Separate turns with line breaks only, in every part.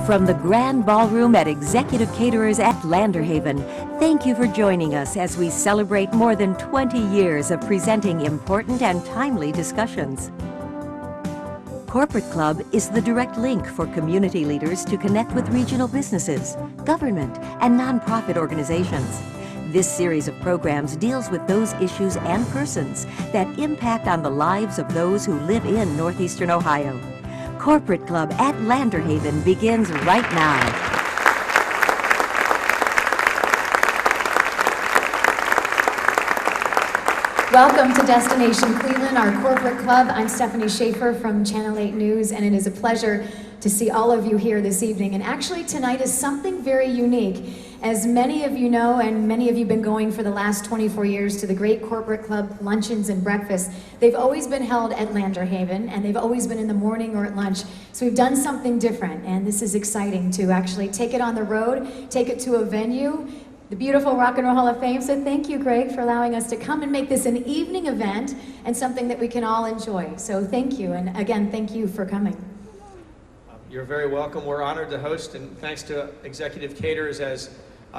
From the Grand Ballroom at Executive Caterers at Landerhaven, thank you for joining us as we celebrate more than 20 years of presenting important and timely discussions. Corporate Club is the direct link for community leaders to connect with regional businesses, government, and nonprofit organizations. This series of programs deals with those issues and persons that impact on the lives of those who live in Northeastern Ohio. Corporate Club at Landerhaven begins right now.
Welcome to Destination Cleveland, our corporate club. I'm Stefani Schaefer from Channel 8 News, and it is a pleasure to see all of you here this evening. And actually tonight is something very unique. As many of you know, and many of you have been going for the last 24 years to the great corporate club luncheons and breakfasts, they've always been held at Landerhaven, and they've always been in the morning or at lunch. So we've done something different, and this is exciting to actually take it on the road, take it to a venue, the beautiful Rock and Roll Hall of Fame. So thank you, Greg, for allowing us to come and make this an evening event and something that we can all enjoy. So thank you, and again, thank you for coming.
You're very welcome. We're honored to host, and thanks to Executive Caterers, as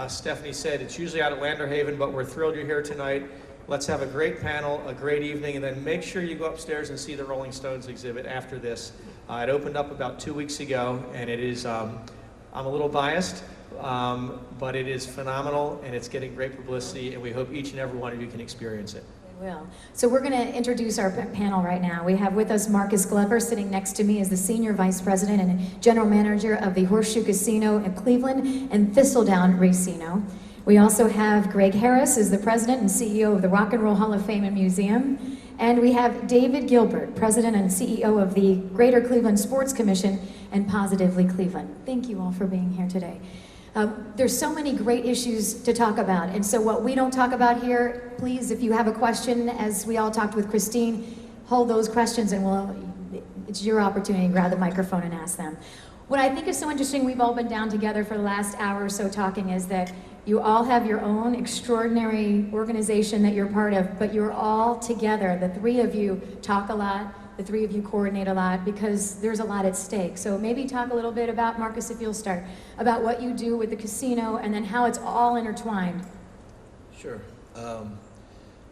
Stefani said, it's usually out at Landerhaven, but we're thrilled you're here tonight. Let's have a great panel, a great evening, and then make sure you go upstairs and see the Rolling Stones exhibit after this. It opened up about 2 weeks ago, and it is, I'm a little biased, but it is phenomenal, and it's getting great publicity, and we hope each and every one of you can experience it.
Will. So we're going to introduce our panel right now. We have with us Marcus Glover sitting next to me as the Senior Vice President and General Manager of the Horseshoe Casino in Cleveland and Thistledown Racino. We also have Greg Harris as the President and CEO of the Rock and Roll Hall of Fame and Museum. And we have David Gilbert, President and CEO of the Greater Cleveland Sports Commission and Positively Cleveland. Thank you all for being here today. There's so many great issues to talk about, and so what we don't talk about here, please, if you have a question, as we all talked with Christine, hold those questions and it's your opportunity to grab the microphone and ask them. What I think is so interesting, we've all been down together for the last hour or so talking, is that you all have your own extraordinary organization that you're part of, but you're all together. The three of you talk a lot. The three of you coordinate a lot because there's a lot at stake. So maybe talk a little bit about, Marcus, if you'll start, about what you do with the casino and then how it's all intertwined.
Sure.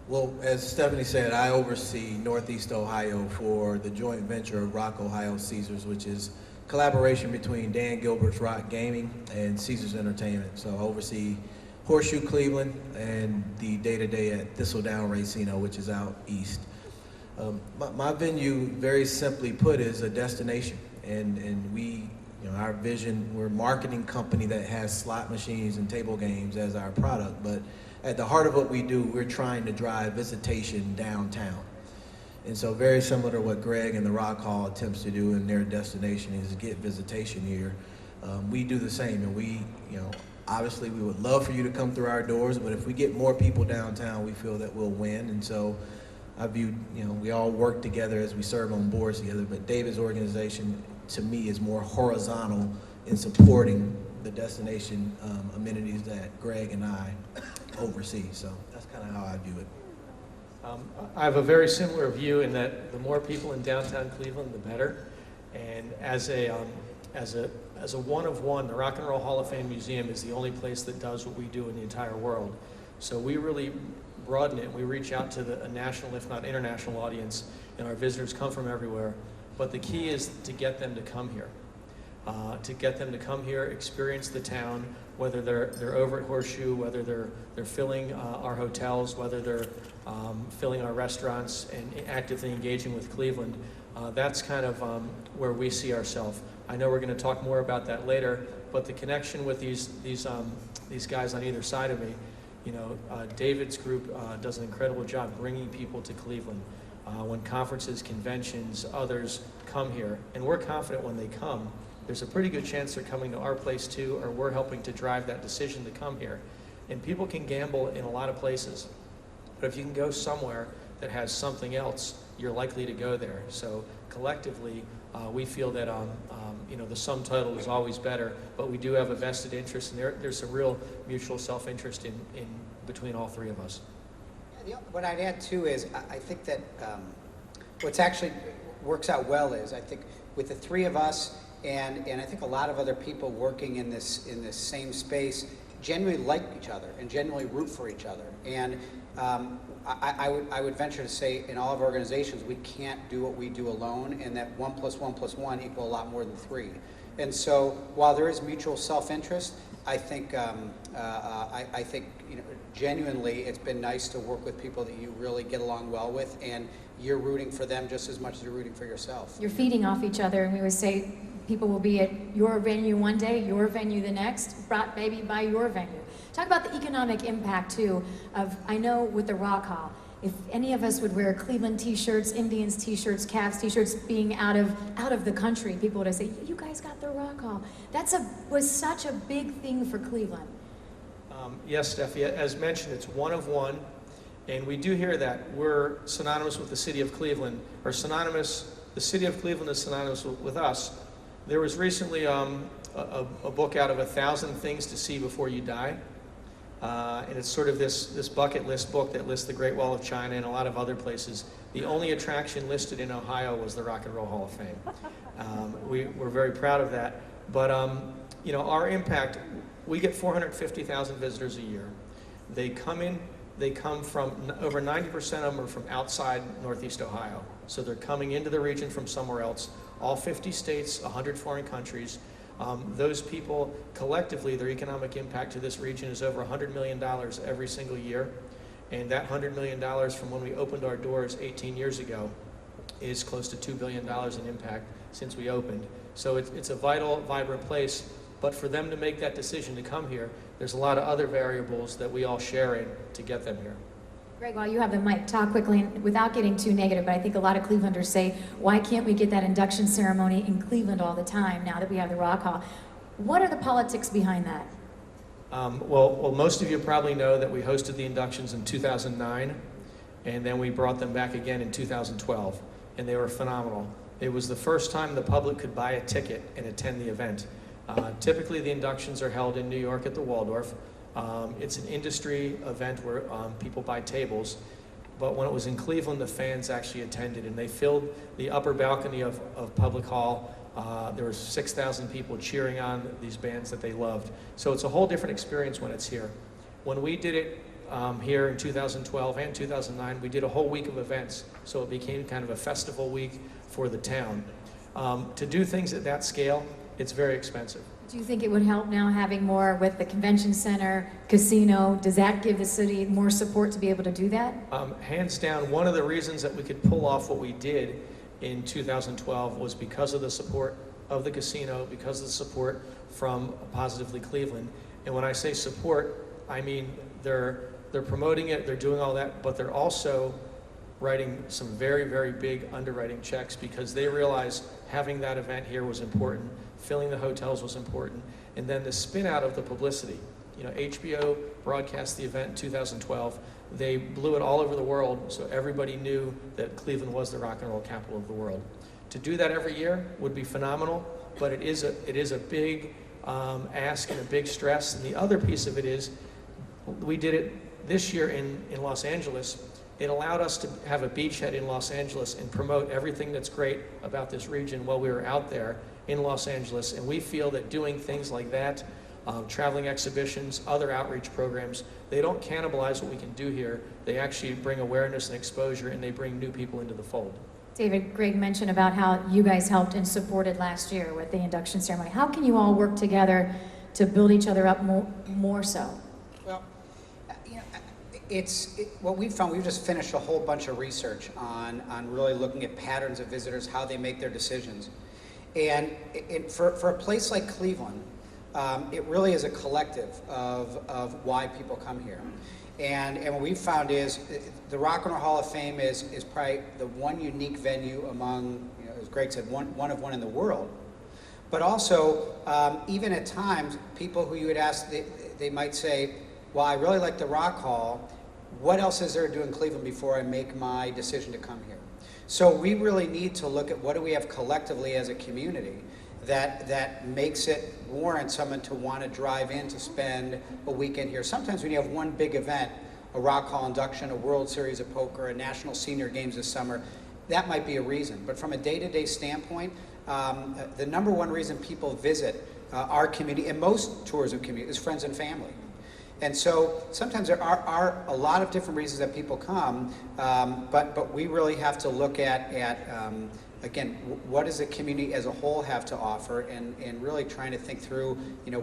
Well, as Stephanie said, I oversee Northeast Ohio for the joint venture of Rock Ohio Caesars, which is collaboration between Dan Gilbert's Rock Gaming and Caesars Entertainment. So I oversee Horseshoe Cleveland and the day-to-day at Thistledown Racino, which is out east. My venue, very simply put, is a destination, and we, our vision, we're a marketing company that has slot machines and table games as our product, but at the heart of what we do, we're trying to drive visitation downtown. And so very similar to what Greg and the Rock Hall attempts to do in their destination is get visitation here. We do the same, and we, obviously we would love for you to come through our doors, but if we get more people downtown, we feel that we'll win. And so I view, we all work together as we serve on boards together, but David's organization, to me, is more horizontal in supporting the destination amenities that Greg and I oversee. So that's kind of how I view it.
I have a very similar view in that the more people in downtown Cleveland, the better. And as a one of one, the Rock and Roll Hall of Fame Museum is the only place that does what we do in the entire world. So we really broaden it. We reach out to a national, if not international audience, and our visitors come from everywhere. But the key is to get them to come here. Experience the town, whether they're over at Horseshoe, whether they're filling our hotels, whether they're filling our restaurants and actively engaging with Cleveland. That's kind of where we see ourselves. I know we're going to talk more about that later, but the connection with these guys on either side of me, David's group does an incredible job bringing people to Cleveland. When conferences, conventions, others come here, and we're confident when they come, there's a pretty good chance they're coming to our place too, or we're helping to drive that decision to come here. And people can gamble in a lot of places, but if you can go somewhere that has something else, you're likely to go there. So collectively, we feel that the sum total is always better, but we do have a vested interest, and there's a real mutual self-interest in between all three of us.
What I'd add too is I think that what's actually works out well is I think with the three of us And I think a lot of other people working in this same space genuinely like each other and genuinely root for each other. And I would venture to say in all of our organizations, we can't do what we do alone, and that 1 + 1 + 1 equal a lot more than 3. And so while there is mutual self-interest, I think genuinely it's been nice to work with people that you really get along well with, and you're rooting for them just as much as you're rooting for yourself.
You're feeding off each other, and we always say people will be at your venue one day, your venue the next, brought maybe by your venue. Talk about the economic impact too of, I know with the Rock Hall, if any of us would wear Cleveland t-shirts, Indians t-shirts, Cavs t-shirts, being out of the country, people would say, you guys got the Rock Hall. Was such a big thing for Cleveland.
Yes, Steffi, as mentioned, it's one of one, and we do hear that. We're synonymous with the city of Cleveland, or synonymous, the city of Cleveland is synonymous with us. There was recently a book out of 1,000 things to see before you die. And it's sort of this bucket list book that lists the Great Wall of China and a lot of other places. The only attraction listed in Ohio was the Rock and Roll Hall of Fame. We're very proud of that. But you know, our impact, we get 450,000 visitors a year. They come from, over 90% of them are from outside Northeast Ohio. So they're coming into the region from somewhere else. All 50 states, 100 foreign countries. Those people, collectively, their economic impact to this region is over $100 million every single year. And that $100 million from when we opened our doors 18 years ago is close to $2 billion in impact since we opened. So it's a vital, vibrant place. But for them to make that decision to come here, there's a lot of other variables that we all share in to get them here.
Greg, while you have the mic, talk quickly, and without getting too negative, but I think a lot of Clevelanders say, why can't we get that induction ceremony in Cleveland all the time now that we have the Rock Hall? What are the politics behind that?
Well, most of you probably know that we hosted the inductions in 2009, and then we brought them back again in 2012, and they were phenomenal. It was the first time the public could buy a ticket and attend the event. Typically, the inductions are held in New York at the Waldorf. It's an industry event where people buy tables, but when it was in Cleveland, the fans actually attended, and they filled the upper balcony of Public Hall. There were 6,000 people cheering on these bands that they loved. So it's a whole different experience when it's here. When we did it here in 2012 and 2009, we did a whole week of events, so it became kind of a festival week for the town. To do things at that scale, it's very expensive.
Do you think it would help now having more with the convention center, casino? Does that give the city more support to be able to do that?
Hands down, one of the reasons that we could pull off what we did in 2012 was because of the support of the casino, because of the support from Positively Cleveland. And when I say support, I mean they're promoting it, they're doing all that, but they're also writing some very, very big underwriting checks because they realize having that event here was important, filling the hotels was important, and then the spin out of the publicity. You know, HBO broadcast the event in 2012. They blew it all over the world, so everybody knew that Cleveland was the rock and roll capital of the world. To do that every year would be phenomenal, but it is a big ask and a big stress. And the other piece of it is, we did it this year in Los Angeles. It allowed us to have a beachhead in Los Angeles and promote everything that's great about this region while we were out there in Los Angeles. And we feel that doing things like that, traveling exhibitions, other outreach programs, they don't cannibalize what we can do here. They actually bring awareness and exposure, and they bring new people into the fold.
David, Greg mentioned about how you guys helped and supported last year with the induction ceremony. How can you all work together to build each other up more so?
Well, you know, what we've found, we've just finished a whole bunch of research on really looking at patterns of visitors, how they make their decisions. And for a place like Cleveland, it really is a collective of why people come here. And what we've found is the Rock and Roll Hall of Fame is probably the one unique venue among, you know, as Greg said, one of one in the world. But also, even at times, people who you would ask, they might say, well, I really like the Rock Hall. What else is there to do in Cleveland before I make my decision to come here? So we really need to look at what do we have collectively as a community that makes it warrant someone to want to drive in to spend a weekend here. Sometimes when you have one big event, a Rock Hall induction, a World Series of Poker, a National Senior Games this summer, that might be a reason. But from a day-to-day standpoint, the number one reason people visit our community, and most tourism community, is friends and family. And so sometimes there are a lot of different reasons that people come, but we really have to look at again, what does the community as a whole have to offer, and really trying to think through,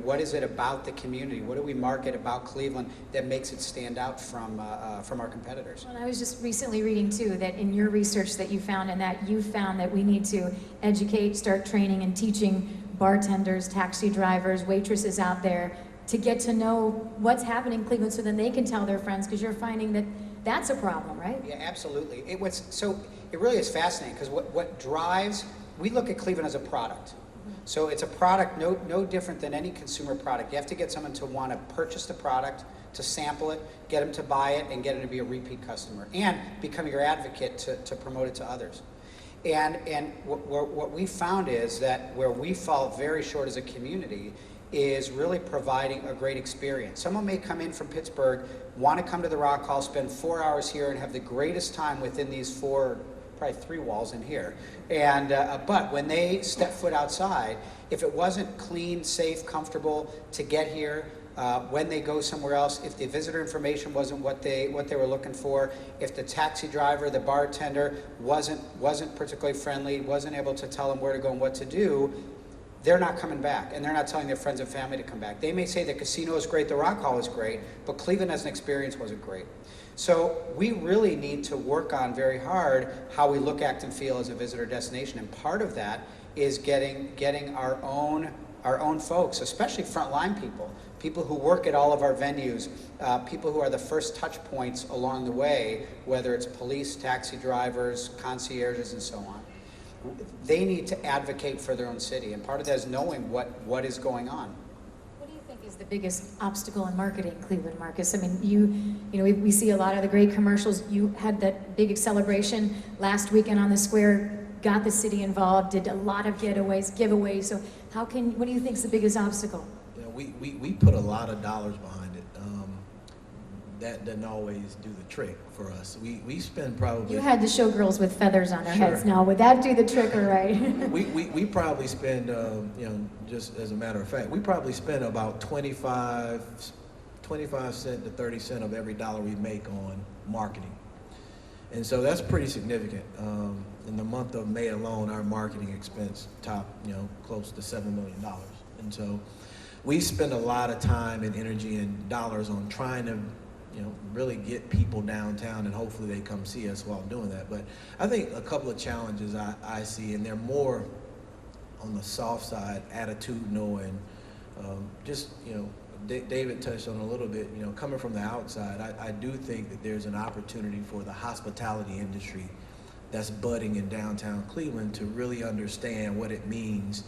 what is it about the community? What do we market about Cleveland that makes it stand out from our competitors?
Well, I was just recently reading too that in your research that you found, that we need to educate, start training and teaching bartenders, taxi drivers, waitresses out there to get to know what's happening in Cleveland so then they can tell their friends, because you're finding that that's a problem, right?
Yeah, absolutely. It really is fascinating, because what drives, we look at Cleveland as a product. So it's a product no different than any consumer product. You have to get someone to want to purchase the product, to sample it, get them to buy it, and get them to be a repeat customer, and become your advocate to promote it to others. And what we found is that where we fall very short as a community is really providing a great experience. Someone may come in from Pittsburgh, want to come to the Rock Hall, spend 4 hours here, and have the greatest time within these probably 3 walls in here. And but when they step foot outside, if it wasn't clean, safe, comfortable to get here, when they go somewhere else, if the visitor information wasn't what they were looking for, if the taxi driver, the bartender wasn't particularly friendly, wasn't able to tell them where to go and what to do, they're not coming back, and they're not telling their friends and family to come back. They may say the casino is great, the Rock Hall is great, but Cleveland as an experience wasn't great. So we really need to work on very hard how we look, act, and feel as a visitor destination, and part of that is getting our own folks, especially frontline people who work at all of our venues, people who are the first touch points along the way, whether it's police, taxi drivers, concierges, and so on. They need to advocate for their own city, and part of that is knowing what is going on.
What do you think is the biggest obstacle in marketing Cleveland, Marcus? I mean, we see a lot of the great commercials. You had that big celebration last weekend on the square, got the city involved, did a lot of giveaways. So what do you think is the biggest obstacle?
We put a lot of dollars behind it. That doesn't always do the trick for us. We spend probably...
You had the showgirls with feathers on their
Sure.
heads. Now, would that do the trick or right?
we probably spend, just as a matter of fact, we probably spend about 25 cents to 30 cents of every dollar we make on marketing. And so that's pretty significant. In the month of May alone, our marketing expense topped, close to $7 million. And so we spend a lot of time and energy and dollars on trying to really get people downtown, and hopefully they come see us while doing that. But I think a couple of challenges I see, and they're more on the soft side, attitudinal, and David touched on a little bit, coming from the outside, I do think that there's an opportunity for the hospitality industry that's budding in downtown Cleveland to really understand what it means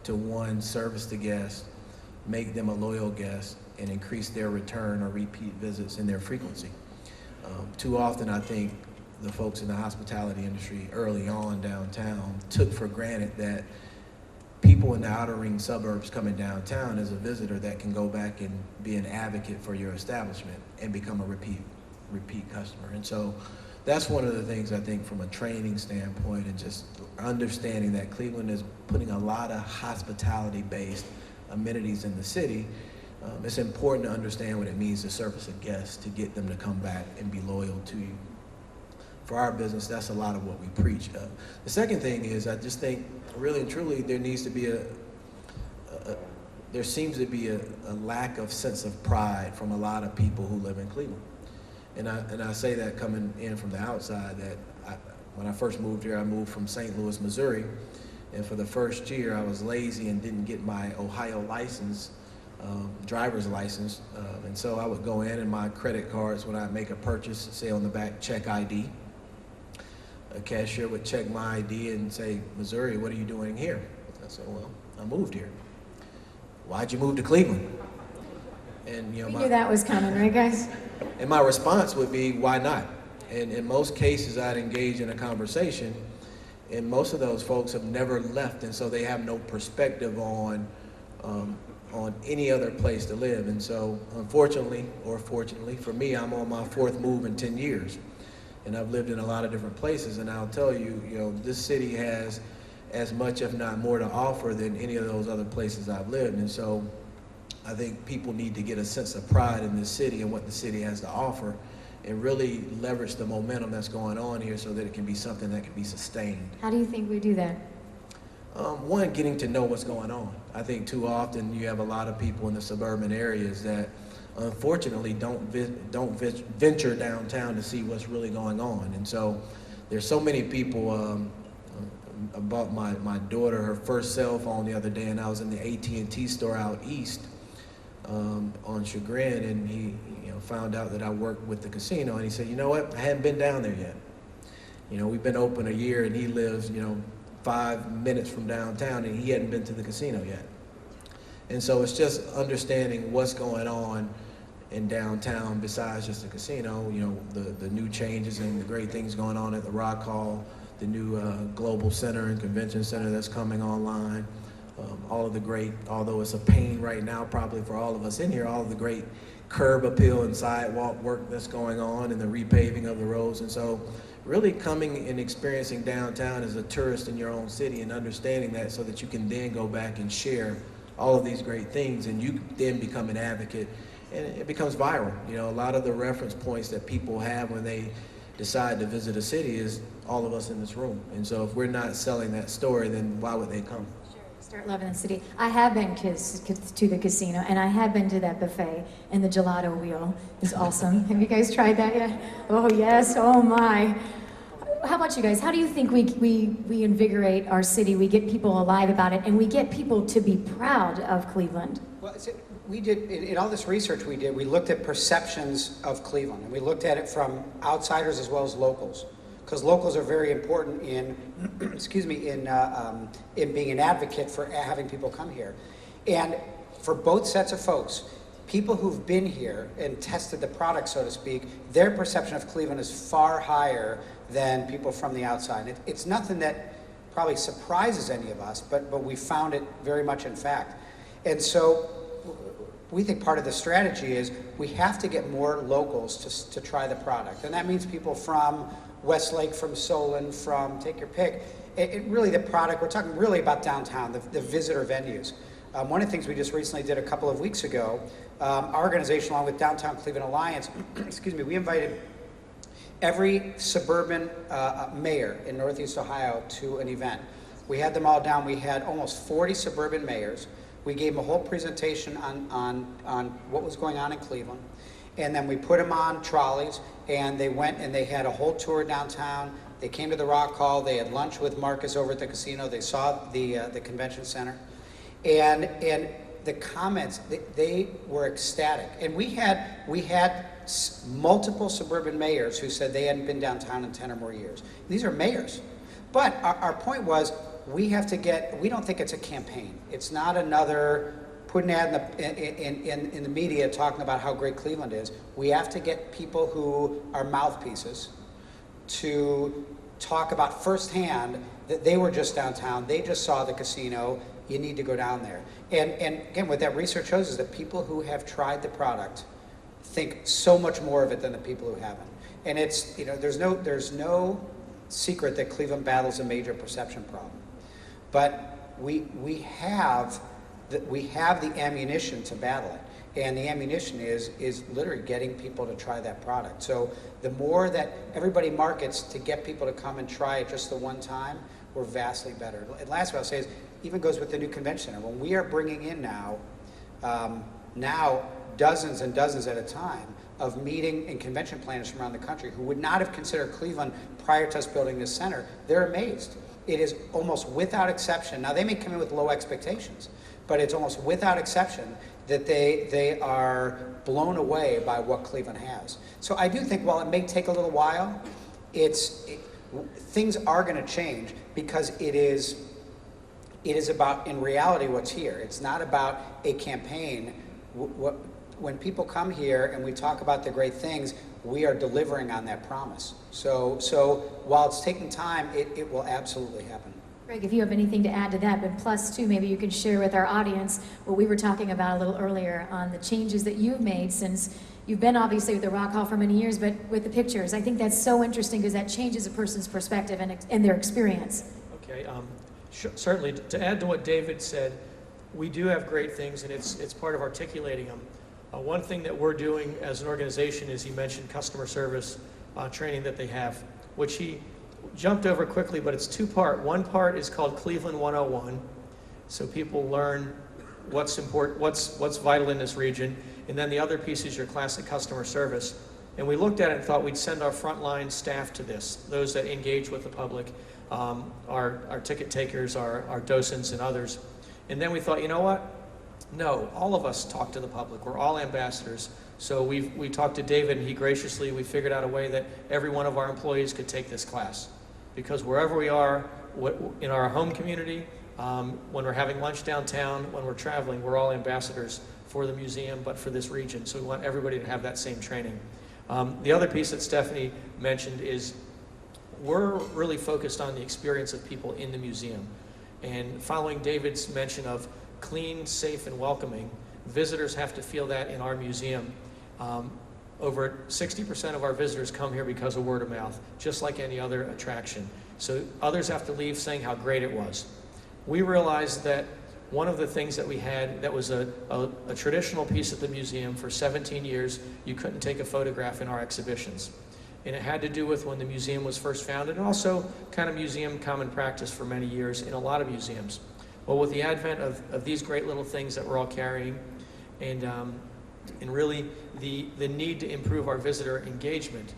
to, one, service the guest, make them a loyal guest, and increase their return or repeat visits and their frequency. Too often, I think the folks in the hospitality industry early on downtown took for granted that people in the outer ring suburbs coming downtown as a visitor that can go back and be an advocate for your establishment and become a repeat customer. And so that's one of the things I think from a training standpoint, and just understanding that Cleveland is putting a lot of hospitality-based amenities in the city. It's important to understand what it means to service a guest, to get them to come back and be loyal to you. For our business, that's a lot of what we preach. The second thing is, I just think, really and truly, there needs to be there seems to be a lack of sense of pride from a lot of people who live in Cleveland. And I say that coming in from the outside, that when I first moved here, I moved from St. Louis, Missouri, and for the first year, I was lazy and didn't get my Ohio license, driver's license, and so I would go in, and my credit cards, when I make a purchase, say on the back, check ID. A cashier would check my ID and say, "Missouri, what are you doing here?" I said, "Well, I moved here." "Why'd you move to Cleveland?" And
We knew that was coming, right, guys?
And my response would be, "Why not?" And in most cases, I'd engage in a conversation, and most of those folks have never left, and so they have no perspective on any other place to live. And so, unfortunately, or fortunately, for me, I'm on my 4th move in 10 years. And I've lived in a lot of different places, and I'll tell you, this city has as much, if not more, to offer than any of those other places I've lived. And so I think people need to get a sense of pride in this city and what the city has to offer, and really leverage the momentum that's going on here so that it can be something that can be sustained.
How do you think we do that?
One, getting to know what's going on. I think too often you have a lot of people in the suburban areas that unfortunately don't venture downtown to see what's really going on. And so there's so many people, about my daughter, her first cell phone the other day, and I was in the AT&T store out east on Chagrin, and he found out that I worked with the casino, and he said, you know what, I hadn't been down there yet. We've been open a year, and he lives 5 minutes from downtown, and he hadn't been to the casino yet. And so it's just understanding what's going on in downtown besides just the casino, the new changes and the great things going on at the Rock Hall, the new Global Center and Convention Center that's coming online, all of the great, although it's a pain right now probably for all of us in here, all of the great curb appeal and sidewalk work that's going on and the repaving of the roads. And so really coming and experiencing downtown as a tourist in your own city and understanding that so that you can then go back and share all of these great things, and you then become an advocate, and it becomes viral. A lot of the reference points that people have when they decide to visit a city is all of us in this room. And so if we're not selling that story, then why would they come?
Start loving the city. I have been to the casino, and I have been to that buffet, and the gelato wheel is awesome. Have you guys tried that yet? Oh yes, oh my. How about you guys? How do you think we invigorate our city, we get people alive about it, and we get people to be proud of Cleveland?
Well, we did, in all this research we did, we looked at perceptions of Cleveland, and we looked at it from outsiders as well as locals. Because locals are very important in, excuse me, in being an advocate for having people come here. And for both sets of folks, people who've been here and tested the product, so to speak, their perception of Cleveland is far higher than people from the outside. It's nothing that probably surprises any of us, but we found it very much in fact. And so we think part of the strategy is we have to get more locals to try the product. And that means people from Westlake, from Solon, from take your pick. Really the product, we're talking really about downtown, the visitor venues. One of the things we just recently did a couple of weeks ago, our organization along with Downtown Cleveland Alliance, excuse me, we invited every suburban mayor in Northeast Ohio to an event. We had them all down. We had almost 40 suburban mayors. We gave them a whole presentation on what was going on in Cleveland. And then we put them on trolleys, and they went and they had a whole tour downtown. They came to the Rock Hall. They had lunch with Marcus over at the casino. They saw the convention center. And the comments, they were ecstatic. And we had multiple suburban mayors who said they hadn't been downtown in 10 or more years. These are mayors. But our point was, we don't think it's a campaign. It's not another put an ad in the media talking about how great Cleveland is. We have to get people who are mouthpieces to talk about firsthand that they were just downtown, they just saw the casino, you need to go down there. And again, what that research shows is that people who have tried the product think so much more of it than the people who haven't. And it's, there's no secret that Cleveland battles a major perception problem. But we have the ammunition to battle it. And the ammunition is literally getting people to try that product. So the more that everybody markets to get people to come and try it just the one time, we're vastly better. And last what I'll say is, even goes with the new convention center. When we are bringing in now dozens and dozens at a time of meeting and convention planners from around the country who would not have considered Cleveland prior to us building this center, they're amazed. It is almost without exception. Now they may come in with low expectations, but it's almost without exception that they are blown away by what Cleveland has. So I do think while it may take a little while, things are going to change because it is about, in reality, what's here. It's not about a campaign. When people come here and we talk about the great things, we are delivering on that promise. So while it's taking time, it will absolutely happen.
Greg, if you have anything to add to that, but plus too, maybe you could share with our audience what we were talking about a little earlier on the changes that you've made since you've been obviously with the Rock Hall for many years, but with the pictures. I think that's so interesting because that changes a person's perspective and their experience.
Okay, Certainly, to add to what David said, we do have great things, and it's part of articulating them. One thing that we're doing as an organization is he mentioned customer service training that they have, which he jumped over quickly, but it's two-part. One part is called Cleveland 101, so people learn what's important, what's vital in this region, and then the other piece is your classic customer service. And we looked at it and thought we'd send our frontline staff to this, those that engage with the public, our ticket takers, our docents, and others. And then we thought, you know what? No, all of us talk to the public. We're all ambassadors. So we talked to David, and we figured out a way that every one of our employees could take this class. Because wherever we are, in our home community, when we're having lunch downtown, when we're traveling, we're all ambassadors for the museum, but for this region. So we want everybody to have that same training. The other piece that Stefani mentioned is we're really focused on the experience of people in the museum. And following David's mention of clean, safe, and welcoming, visitors have to feel that in our museum. Over 60% of our visitors come here because of word of mouth, just like any other attraction. So others have to leave saying how great it was. We realized that one of the things that we had that was a traditional piece at the museum for 17 years, you couldn't take a photograph in our exhibitions. And it had to do with when the museum was first founded, and also kind of museum common practice for many years in a lot of museums. Well, with the advent of these great little things that we're all carrying, and really the need to improve our visitor engagement,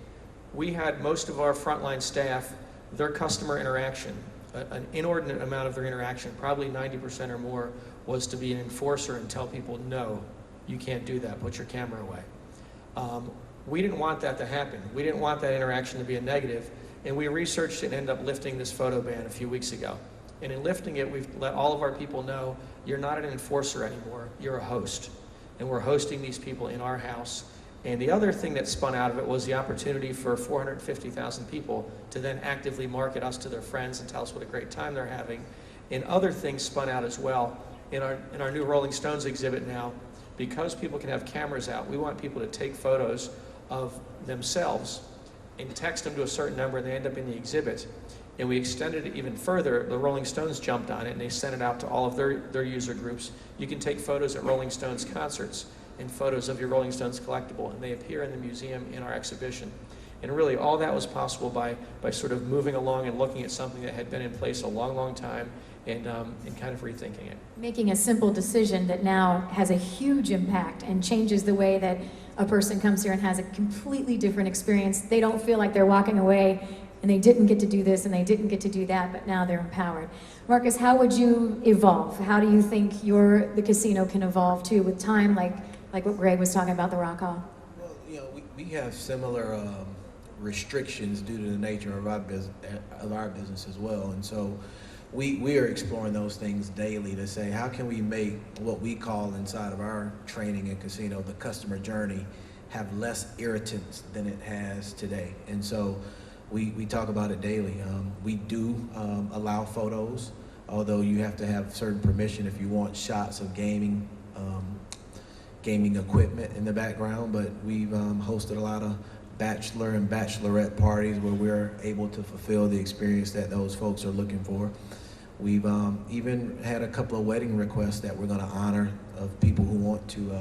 we had most of our frontline staff, their customer interaction, an inordinate amount of their interaction, probably 90% or more, was to be an enforcer and tell people, no, you can't do that, put your camera away. We didn't want that to happen. We didn't want that interaction to be a negative, and we researched it and ended up lifting this photo ban a few weeks ago. And in lifting it, we've let all of our people know, you're not an enforcer anymore, you're a host. And we're hosting these people in our house. And the other thing that spun out of it was the opportunity for 450,000 people to then actively market us to their friends and tell us what a great time they're having. And other things spun out as well. In our new Rolling Stones exhibit now, because people can have cameras out, we want people to take photos of themselves and text them to a certain number, and they end up in the exhibit. And we extended it even further. The Rolling Stones jumped on it, and they sent it out to all of their user groups. You can take photos at Rolling Stones concerts and photos of your Rolling Stones collectible, and they appear in the museum in our exhibition. And really, all that was possible by sort of moving along and looking at something that had been in place a long, long time, and kind of rethinking it.
Making a simple decision that now has a huge impact and changes the way that a person comes here and has a completely different experience. They don't feel like they're walking away and they didn't get to do this and they didn't get to do that, but now they're empowered. Marcus, how would you evolve? How do you think the casino can evolve too with time, like what Greg was talking about, the Rock Hall?
Well, you know, we have similar restrictions due to the nature of our business as well, and so we are exploring those things daily to say, how can we make what we call inside of our training and casino, the customer journey, have less irritants than it has today. And so we talk about it daily. We do allow photos, although you have to have certain permission if you want shots of gaming equipment in the background, but we've hosted a lot of bachelor and bachelorette parties where we're able to fulfill the experience that those folks are looking for. We've even had a couple of wedding requests that we're going to honor of people who want to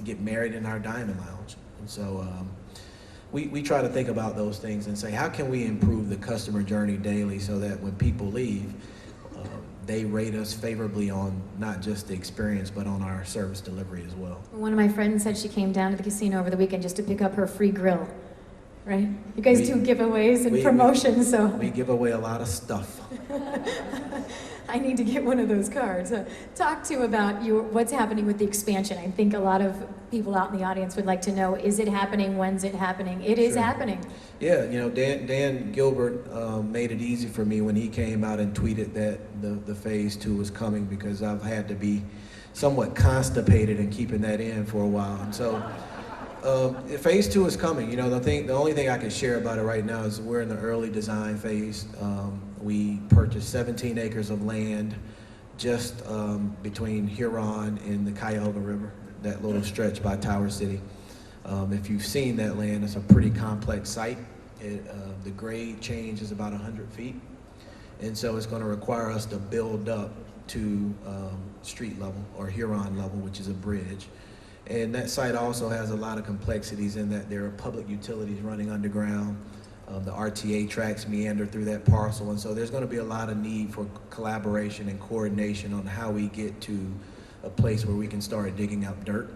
get married in our Diamond Lounge. And so we try to think about those things and say, how can we improve the customer journey daily so that when people leave, they rate us favorably on not just the experience, but on our service delivery as well.
One of my friends said she came down to the casino over the weekend just to pick up her free grill. Right? You guys do giveaways and promotions, so.
We give away a lot of stuff.
I need to get one of those cards. Talk to about what's happening with the expansion. I think a lot of people out in the audience would like to know, is it happening? When's it happening? It is happening. Yeah,
you know, Dan Gilbert made it easy for me when he came out and tweeted that the phase 2 was coming, because I've had to be somewhat constipated in keeping that in for a while. And so phase 2 is coming. You know, the only thing I can share about it right now is we're in the early design phase. We purchased 17 acres of land just between Huron and the Cuyahoga River, that little stretch by Tower City. If you've seen that land, it's a pretty complex site. The grade change is about 100 feet. And so it's going to require us to build up to street level or Huron level, which is a bridge. And that site also has a lot of complexities in that there are public utilities running underground. The RTA tracks meander through that parcel, and so there's going to be a lot of need for collaboration and coordination on how we get to a place where we can start digging up dirt.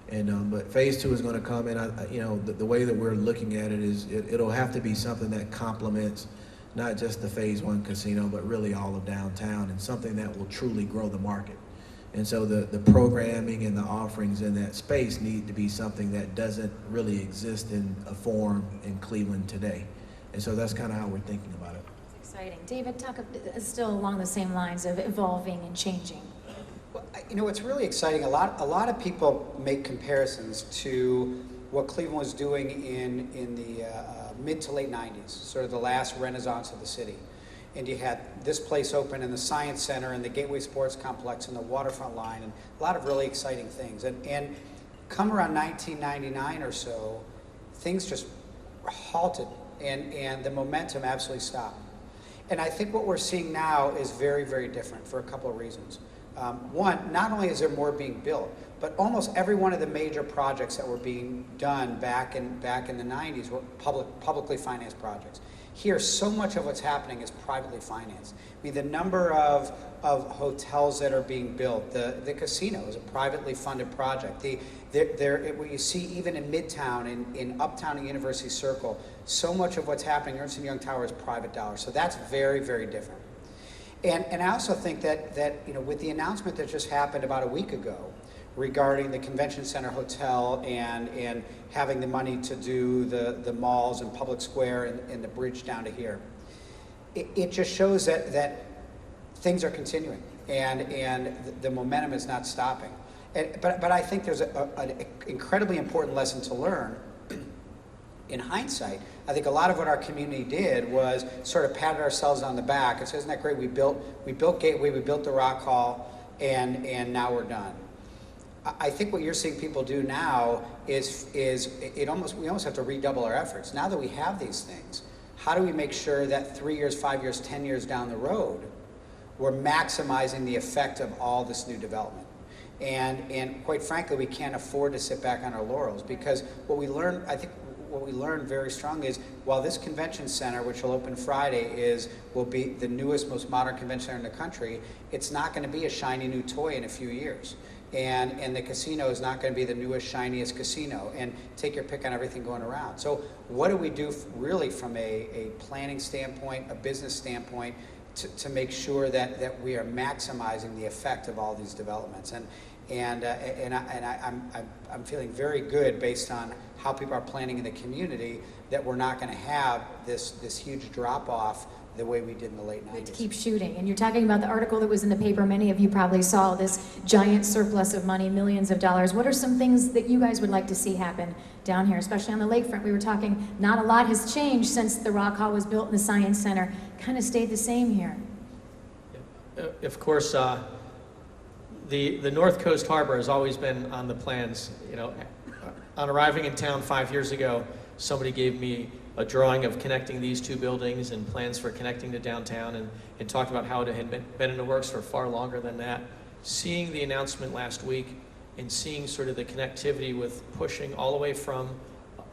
And but phase 2 is going to come, and the way that we're looking at it is it'll have to be something that complements not just the phase 1 casino, but really all of downtown, and something that will truly grow the market. And so the programming and the offerings in that space need to be something that doesn't really exist in a form in Cleveland today. And so that's kind of how we're thinking about it.
It's exciting. David, talk still along the same lines of evolving and changing.
Well, it's really exciting. A lot of people make comparisons to what Cleveland was doing in the mid to late 90s, sort of the last renaissance of the city. And you had this place open in the Science Center and the Gateway Sports Complex and the waterfront line and a lot of really exciting things. And come around 1999 or so, things just halted and the momentum absolutely stopped. And I think what we're seeing now is very, very different for a couple of reasons. One, not only is there more being built, but almost every one of the major projects that were being done back in the 90s were publicly financed projects. Here, so much of what's happening is privately financed. I mean, the number of hotels that are being built, the casino is a privately funded project. What you see even in Midtown, in Uptown and University Circle, so much of what's happening in Ernst & Young Tower is private dollars. So that's very, very different. And I also think that with the announcement that just happened about a week ago regarding the Convention Center Hotel and having the money to do the malls and Public Square and the bridge down to here, it just shows that things are continuing and the momentum is not stopping. But I think there's an incredibly important lesson to learn. In hindsight, I think a lot of what our community did was sort of patted ourselves on the back and said, isn't that great? We built Gateway, we built the Rock Hall, and now we're done. I think what you're seeing people do now is we almost have to redouble our efforts. Now that we have these things, how do we make sure that 3 years, 5 years, 10 years down the road, we're maximizing the effect of all this new development? And quite frankly, we can't afford to sit back on our laurels, because what we learned very strongly is while this convention center, which will open Friday, will be the newest, most modern convention center in the country, it's not going to be a shiny new toy in a few years. And the casino is not going to be the newest, shiniest casino. And take your pick on everything going around. So what do we do really from a planning standpoint, a business standpoint, to make sure that we are maximizing the effect of all these developments? And I'm feeling very good based on how people are planning in the community that we're not going to have this huge drop off the way we did in the late 90s.
To keep shooting. And you're talking about the article that was in the paper. Many of you probably saw this giant surplus of money, millions of dollars. What are some things that you guys would like to see happen down here, especially on the lakefront? We were talking, not a lot has changed since the Rock Hall was built in the Science Center. Kind of stayed the same here.
Of course, the North Coast Harbor has always been on the plans. On arriving in town 5 years ago, somebody gave me a drawing of connecting these two buildings and plans for connecting to downtown, and talked about how it had been in the works for far longer than that. Seeing the announcement last week and seeing sort of the connectivity with pushing all the way from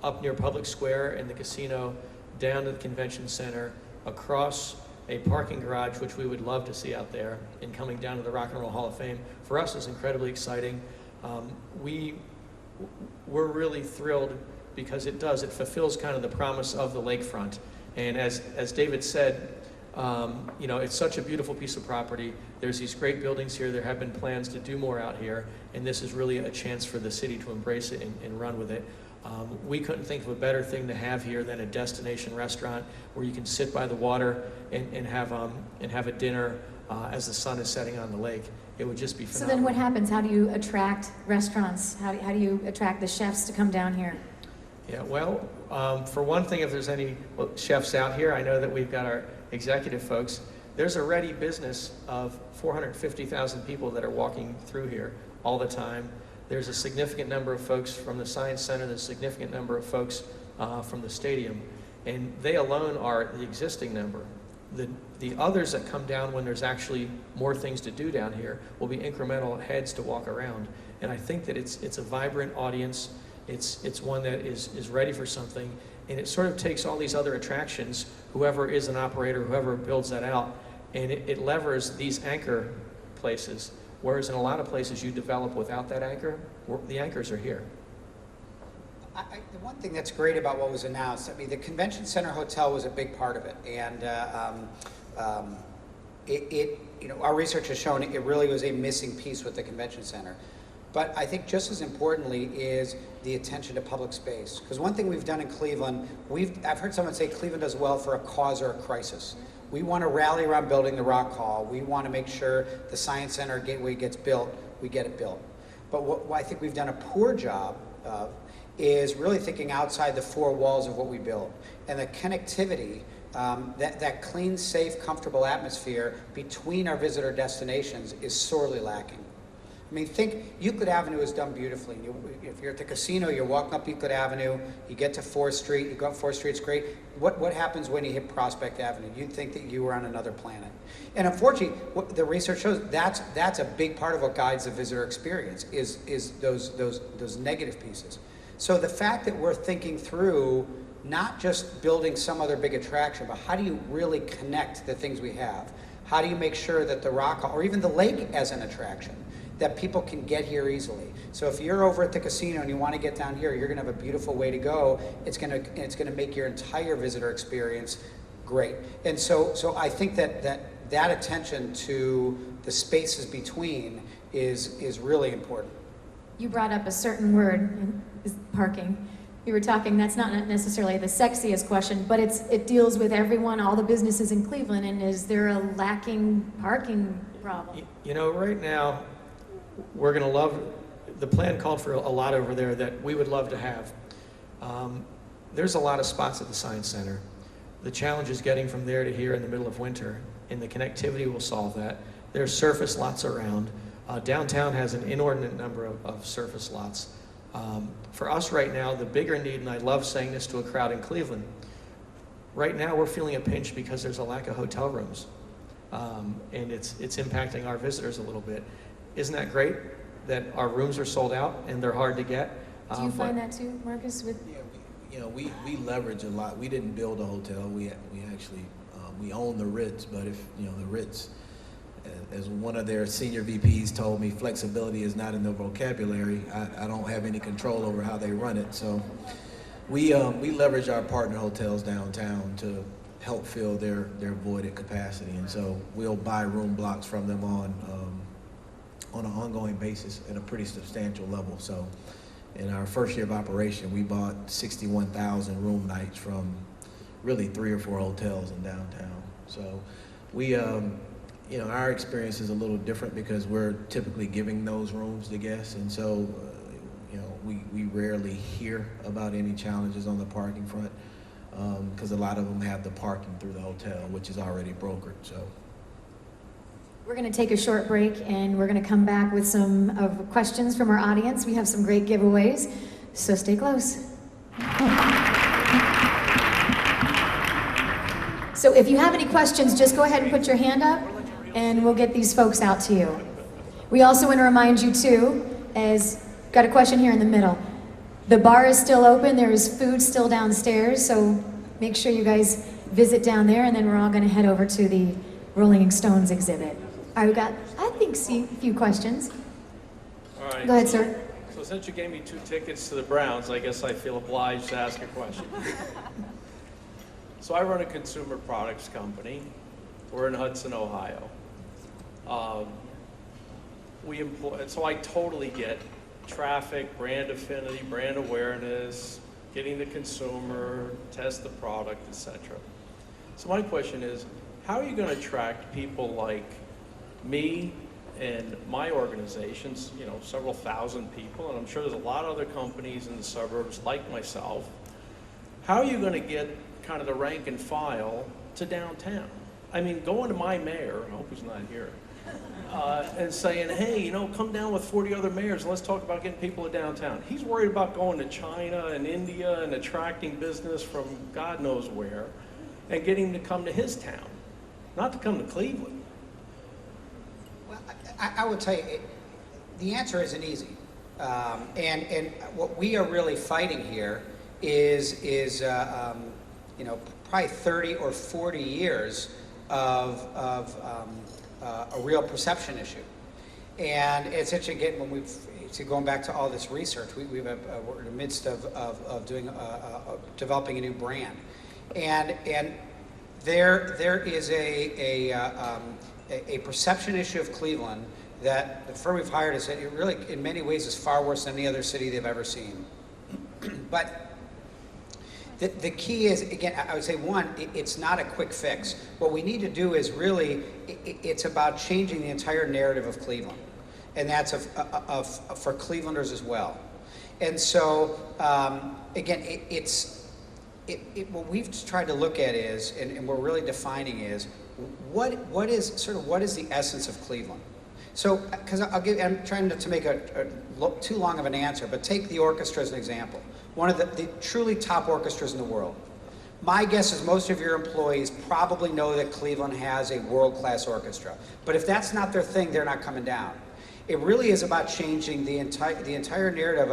up near Public Square and the casino down to the convention center, across a parking garage, which we would love to see out there, and coming down to the Rock and Roll Hall of Fame, for us is incredibly exciting. We're really thrilled because it fulfills kind of the promise of the lakefront. And as David said, it's such a beautiful piece of property. There's these great buildings here. There have been plans to do more out here, and this is really a chance for the city to embrace it and run with it. We couldn't think of a better thing to have here than a destination restaurant where you can sit by the water and have a dinner as the sun is setting on the lake. It would just be phenomenal.
So then what happens? How do you attract restaurants? How do you attract the chefs to come down here?
Yeah, well, for one thing, if there's any chefs out here, I know that we've got our executive folks. There's a ready business of 450,000 people that are walking through here all the time. There's a significant number of folks from the Science Center. There's a significant number of folks from the stadium. And they alone are the existing number. The others that come down when there's actually more things to do down here will be incremental heads to walk around. And I think that it's a vibrant audience. It's one that is ready for something, and it sort of takes all these other attractions, whoever is an operator, whoever builds that out, and it levers these anchor places, whereas in a lot of places you develop without that anchor, the anchors are here.
The one thing that's great about what was announced, I mean, the Convention Center Hotel was a big part of it, and you know, our research has shown it really was a missing piece with the Convention Center. But I think just as importantly is the attention to public space. Because one thing we've done in Cleveland, I've heard someone say Cleveland does well for a cause or a crisis. We want to rally around building the Rock Hall. We want to make sure the Science Center Gateway gets built. We get it built. But what I think we've done a poor job of is really thinking outside the four walls of what we build. And the connectivity, that clean, safe, comfortable atmosphere between our visitor destinations is sorely lacking. I mean, think, Euclid Avenue is done beautifully. If you're at the casino, you're walking up Euclid Avenue, you get to 4th Street, you go up 4th Street, it's great. What happens when you hit Prospect Avenue? You'd think that you were on another planet. And unfortunately, what the research shows, that's a big part of what guides the visitor experience, is those negative pieces. So the fact that we're thinking through not just building some other big attraction, but how do you really connect the things we have? How do you make sure that the Rock Hall, or even the lake as an attraction, that people can get here easily? So if you're over at the casino and you want to get down here, you're going to have a beautiful way to go. It's going to make your entire visitor experience great. And so I think that attention to the spaces between is really important.
You brought up a certain word, is parking. You were talking, that's not necessarily the sexiest question, but it deals with everyone, all the businesses in Cleveland, and is there a lacking parking problem?
You know, right now, we're going to love, the plan called for a lot over there that we would love to have. There's a lot of spots at the Science Center. The challenge is getting from there to here in the middle of winter, and the connectivity will solve that. There's surface lots around. Downtown has an inordinate number of surface lots. For us right now, the bigger need, and I love saying this to a crowd in Cleveland, right now we're feeling a pinch because there's a lack of hotel rooms. And it's impacting our visitors a little bit. Isn't that great that our rooms are sold out and they're hard to get?
Do you find that too, Marcus?
Yeah, we leverage a lot. We didn't build a hotel. We actually we own the Ritz, but if the Ritz, as one of their senior VPs told me, flexibility is not in their vocabulary. I don't have any control over how they run it. So we leverage our partner hotels downtown to help fill their voided capacity, and so we'll buy room blocks from them on an ongoing basis at a pretty substantial level. So in our first year of operation, we bought 61,000 room nights from really 3 or 4 hotels in downtown. So we, our experience is a little different because we're typically giving those rooms to guests, and so we rarely hear about any challenges on the parking front because a lot of them have the parking through the hotel, which is already brokered. So
we're going to take a short break, and we're going to come back with some questions from our audience. We have some great giveaways, so stay close. So if you have any questions, just go ahead and put your hand up, and we'll get these folks out to you. We also want to remind you too, got a question here in the middle. The bar is still open, there is food still downstairs, so make sure you guys visit down there, and then we're all going to head over to the Rolling Stones exhibit. All right, we got, a few questions.
All right.
Go ahead, sir.
So since you gave me 2 tickets to the Browns, I guess I feel obliged to ask a question. So I run a consumer products company. We're in Hudson, Ohio. So I totally get traffic, brand affinity, brand awareness, getting the consumer, test the product, etc. So my question is, how are you going to attract people like me and my organizations, several thousand people, and I'm sure there's a lot of other companies in the suburbs like myself. How are you going to get kind of the rank and file to downtown? I mean, going to my mayor, I hope he's not here, and saying, hey, come down with 40 other mayors and let's talk about getting people to downtown. He's worried about going to China and India and attracting business from God knows where and getting them to come to his town. not to come to Cleveland.
Well, I would tell you, the answer isn't easy. And what we are really fighting here is you know, probably 30 or 40 years of a real perception issue. And it's interesting, again, when going back to all this research, we're in the midst of doing developing a new brand, and there is a perception issue of Cleveland that the firm we've hired is that it really, in many ways, is far worse than any other city they've ever seen. But the key is, again, I would say, one, it's not a quick fix. What we need to do is really, it's about changing the entire narrative of Cleveland. And that's for Clevelanders as well. And so, again, what we've tried to look at is, and we're really defining is, what is the essence of Cleveland? So, because I'm trying not to make too long of an answer, but take the orchestra as an example. One of the truly top orchestras in the world. My guess is most of your employees probably know that Cleveland has a world-class orchestra. But if that's not their thing, they're not coming down. It really is about changing the entire narrative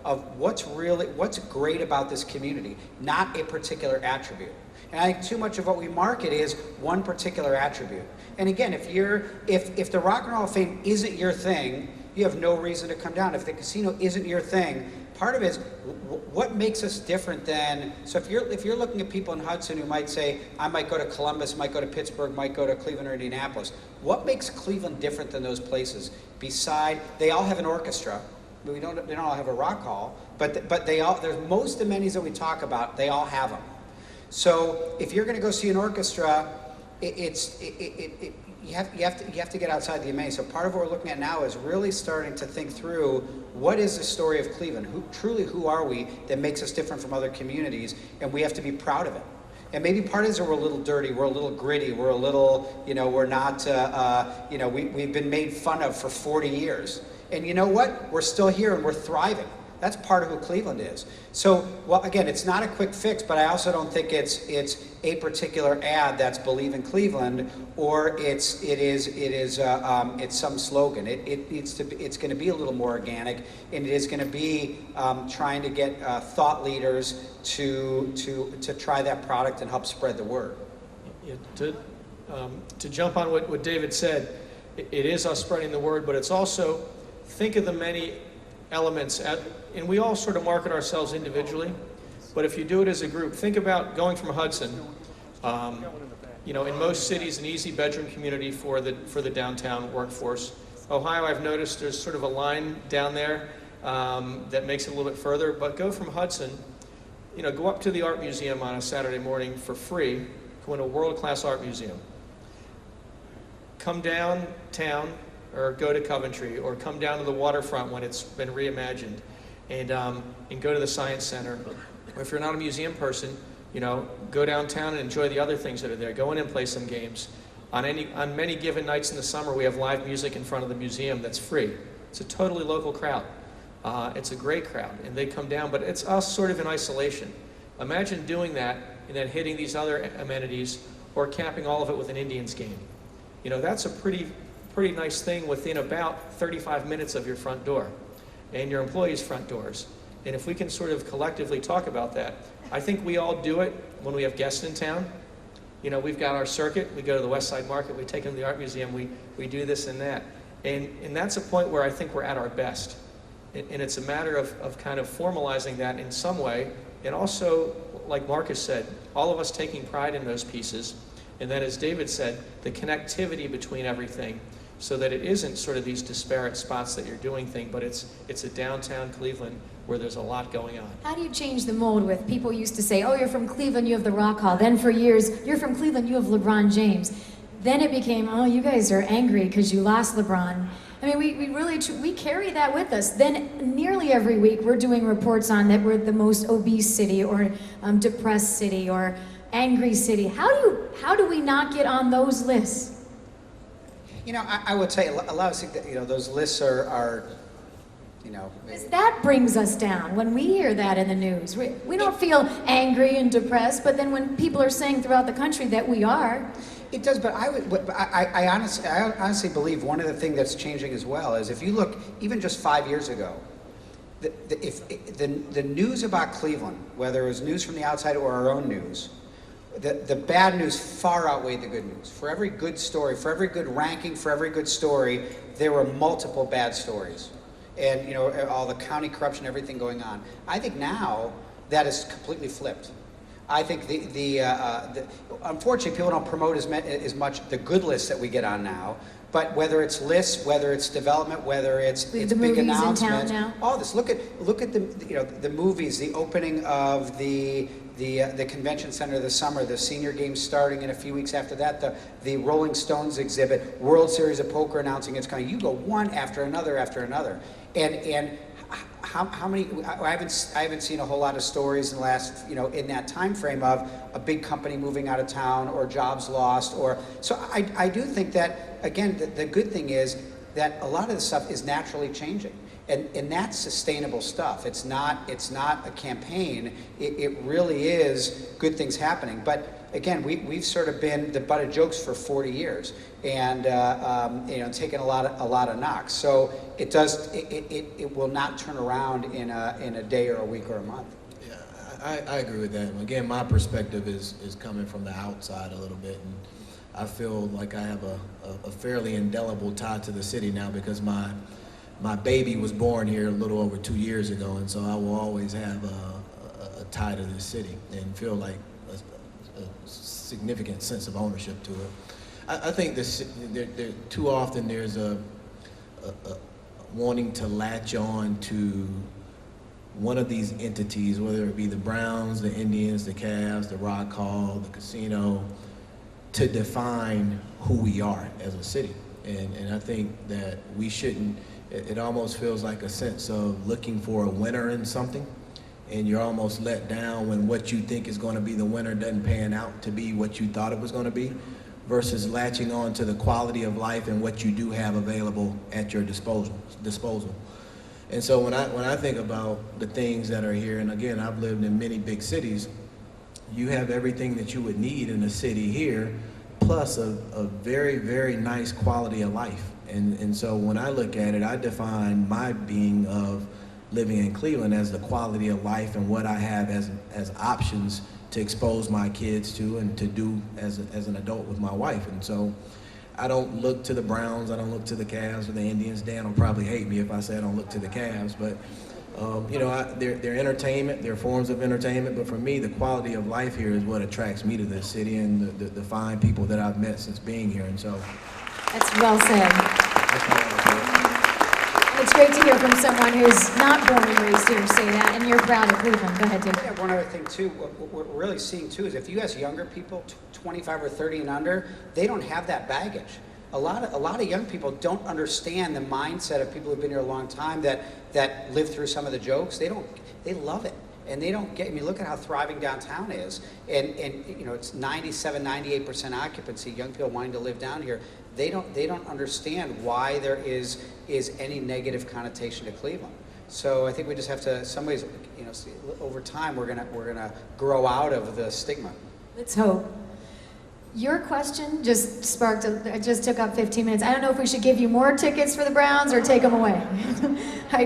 of what's great about this community, not a particular attribute. And I think too much of what we market is one particular attribute. And again, if the Rock and Roll Hall of Fame isn't your thing, you have no reason to come down. If the casino isn't your thing, part of it is what makes us different than, so if you're looking at people in Hudson who might say, I might go to Columbus, might go to Pittsburgh, might go to Cleveland or Indianapolis, what makes Cleveland different than those places? They all have an orchestra. They don't all have a rock hall, but there's most amenities that we talk about, they all have them. So if you're going to go see an orchestra, you have to get outside the amenities. So part of what we're looking at now is really starting to think through what is the story of Cleveland? Who are we that makes us different from other communities? And we have to be proud of it. And maybe part of it is we're a little dirty, we're a little gritty, we're a little, we're not, we've been made fun of for 40 years. And you know what? We're still here and we're thriving. That's part of who Cleveland is. So, well, again, it's not a quick fix, but I also don't think it's a particular ad that's Believe in Cleveland, or it's some slogan. It's going to be a little more organic, and it is going to be trying to get thought leaders to try that product and help spread the word.
Yeah, to jump on what David said, it is us spreading the word, but it's also think of the many elements and we all sort of market ourselves individually, but if you do it as a group, think about going from Hudson. In most cities, an easy bedroom community for the downtown workforce. Ohio, I've noticed there's sort of a line down there that makes it a little bit further, but go from Hudson, go up to the art museum on a Saturday morning for free, go in a world-class art museum. Come downtown, or go to Coventry, or come down to the waterfront when it's been reimagined, and go to the Science Center. Or if you're not a museum person, go downtown and enjoy the other things that are there. Go in and play some games. On many given nights in the summer, we have live music in front of the museum that's free. It's a totally local crowd. It's a great crowd, and they come down, but it's us sort of in isolation. Imagine doing that and then hitting these other amenities, or capping all of it with an Indians game. That's a pretty nice thing within about 35 minutes of your front door and your employees' front doors. And if we can sort of collectively talk about that, I think we all do it when we have guests in town. We've got our circuit, we go to the West Side Market, we take them to the art museum, we do this and that. And that's a point where I think we're at our best. And it's a matter of kind of formalizing that in some way, and also, like Marcus said, all of us taking pride in those pieces. And then, as David said, the connectivity between everything, so that it isn't sort of these disparate spots that you're doing things, but it's a downtown Cleveland where there's a lot going on.
How do you change the mold with people used to say, oh, you're from Cleveland, you have the Rock Hall. Then for years, you're from Cleveland, you have LeBron James. Then it became, oh, you guys are angry because you lost LeBron. I mean, we carry that with us. Then nearly every week we're doing reports on that we're the most obese city, or depressed city, or angry city. How do we not get on those lists?
I would say a lot of things that, those lists are.
That brings us down when we hear that in the news. We don't feel angry and depressed, but then when people are saying throughout the country that we are.
It does, but I honestly believe one of the things that's changing as well is if you look even just 5 years ago, the news about Cleveland, whether it was news from the outside or our own news, the bad news far outweighed the good news. For every good story, for every good ranking, for every good story, there were multiple bad stories. And, you know, all the county corruption, everything going on. I think now that is completely flipped. I think unfortunately, people don't promote as much the good lists that we get on now. But whether it's lists, whether it's development, whether it's big announcements, all this. Look at the movies, the opening of the convention center this summer, the senior games starting in a few weeks after that, the Rolling Stones exhibit, World Series of Poker announcing it's coming. You go one after another, and how many? I haven't seen a whole lot of stories in the last, in that time frame of a big company moving out of town or jobs lost, or so. I do think that again, the good thing is that a lot of the stuff is naturally changing. And that's sustainable stuff. It's not a campaign. It really is good things happening. But again, we've sort of been the butt of jokes for 40 years, and taken a lot of knocks. So it will not turn around in a day or a week or a month.
Yeah, I agree with that. Again, my perspective is coming from the outside a little bit, and I feel like I have a fairly indelible tie to the city now because my baby was born here a little over 2 years ago, and so I will always have a tie to this city and feel like a significant sense of ownership to it. I think too often there's a wanting to latch on to one of these entities, whether it be the Browns, the Indians, the Cavs, the Rock Hall, the casino, to define who we are as a city. And I think that we shouldn't. It almost feels like a sense of looking for a winner in something, and you're almost let down when what you think is going to be the winner doesn't pan out to be what you thought it was going to be, versus latching on to the quality of life and what you do have available at your disposal. And so when I think about the things that are here, and again, I've lived in many big cities, you have everything that you would need in a city here, plus a very, very nice quality of life. And so when I look at it, I define my being of living in Cleveland as the quality of life and what I have as options to expose my kids to and to do as an adult with my wife. And so I don't look to the Browns, I don't look to the Cavs or the Indians. Dan will probably hate me if I say I don't look to the Cavs, but they're entertainment, they're forms of entertainment, but for me, the quality of life here is what attracts me to this city and the fine people that I've met since being here. And so
that's well said. It's great to hear from someone who's not born and raised here say that, and you're proud of Cleveland. Go ahead, Dave.
Yeah, one other thing too, what we're really seeing too is if you ask younger people, 25 or 30 and under, they don't have that baggage. A lot of young people don't understand the mindset of people who've been here a long time that live through some of the jokes. They love it. And they don't get, look at how thriving downtown is. And it's 97, 98% occupancy, young people wanting to live down here. They don't understand why there is any negative connotation to Cleveland. So I think we just have to, some ways, over time, we're gonna grow out of the stigma.
Let's hope. Your question just took up 15 minutes. I don't know if we should give you more tickets for the Browns or take them away.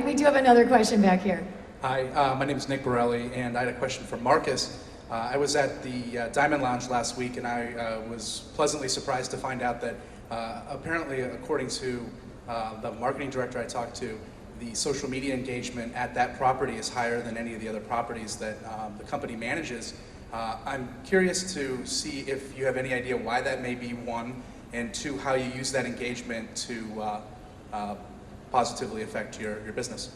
We do have another question back here.
Hi, my name is Nick Borelli, and I had a question for Marcus. I was at the Diamond Lounge last week, and I was pleasantly surprised to find out that apparently, according to the marketing director I talked to, the social media engagement at that property is higher than any of the other properties that the company manages. I'm curious to see if you have any idea why that may be, one, and two, how you use that engagement to positively affect your business.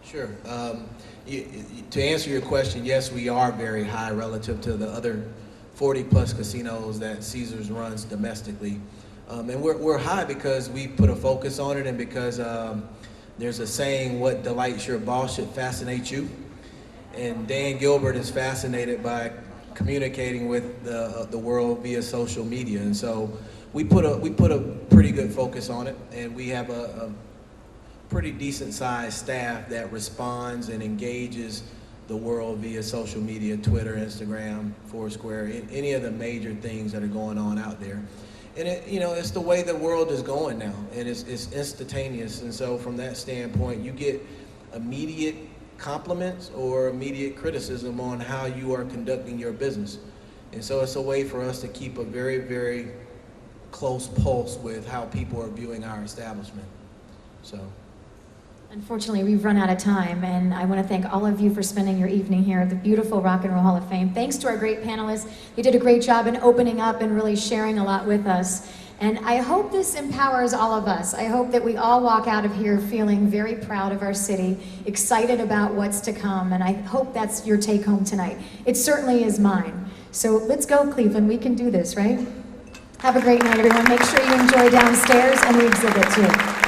Sure. To answer your question, yes, we are very high relative to the other 40-plus casinos that Caesars runs domestically. And we're high because we put a focus on it and because there's a saying, what delights your boss should fascinate you. And Dan Gilbert is fascinated by communicating with the world via social media. And so we put a pretty good focus on it, and we have a pretty decent sized staff that responds and engages the world via social media, Twitter, Instagram, Foursquare, any of the major things that are going on out there. And it's the way the world is going now, and it's instantaneous. And so from that standpoint, you get immediate compliments or immediate criticism on how you are conducting your business. And so it's a way for us to keep a very, very close pulse with how people are viewing our establishment. So.
Unfortunately, we've run out of time, and I want to thank all of you for spending your evening here at the beautiful Rock and Roll Hall of Fame. Thanks to our great panelists. They did a great job in opening up and really sharing a lot with us. And I hope this empowers all of us. I hope that we all walk out of here feeling very proud of our city, excited about what's to come, and I hope that's your take home tonight. It certainly is mine. So let's go, Cleveland. We can do this, right? Have a great night, everyone. Make sure you enjoy downstairs and the exhibit, too.